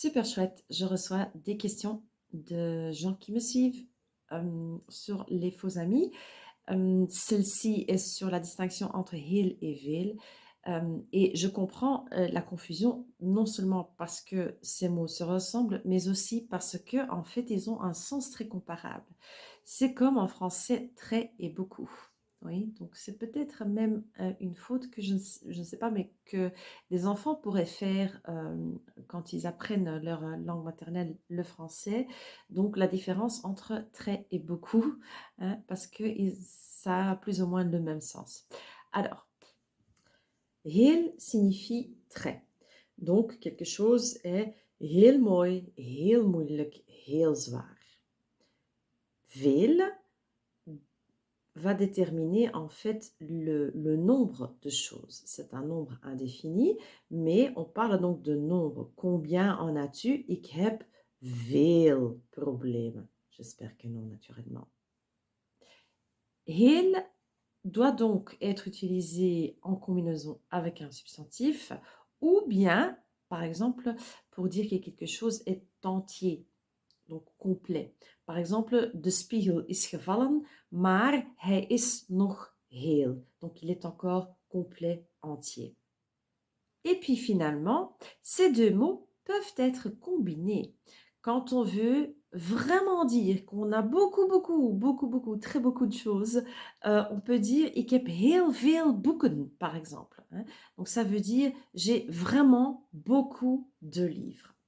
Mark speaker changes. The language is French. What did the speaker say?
Speaker 1: Super chouette. Je reçois des questions de gens qui me suivent sur les faux amis. Celle-ci est sur la distinction entre heel et veel. Et je comprends la confusion, non seulement parce que ces mots se ressemblent, mais aussi parce que, en fait, ils ont un sens très comparable. C'est comme en français très et beaucoup. Oui, donc c'est peut-être même une faute que je ne sais pas, mais que les enfants pourraient faire quand ils apprennent leur langue maternelle, le français. Donc la différence entre très et beaucoup, hein, parce que ça a plus ou moins le même sens. Alors, heel signifie très. Donc quelque chose est heel mooi, heel moeilijk, heel zwaar. Veel va déterminer en fait le nombre de choses. C'est un nombre indéfini, mais on parle donc de nombre. Combien en as-tu? Ik heb veel problemen. J'espère que non, naturellement. Heel doit donc être utilisé en combinaison avec un substantif ou bien, par exemple, pour dire que quelque chose est entier, donc complet. Par exemple, de spiegel is gevallen, maar hij is nog heel. Donc, il est encore complet, entier. Et puis finalement, ces deux mots peuvent être combinés. Quand on veut vraiment dire qu'on a beaucoup, très beaucoup de choses, on peut dire ik heb heel veel boeken, par exemple. Hein. Donc ça veut dire j'ai vraiment beaucoup de livres.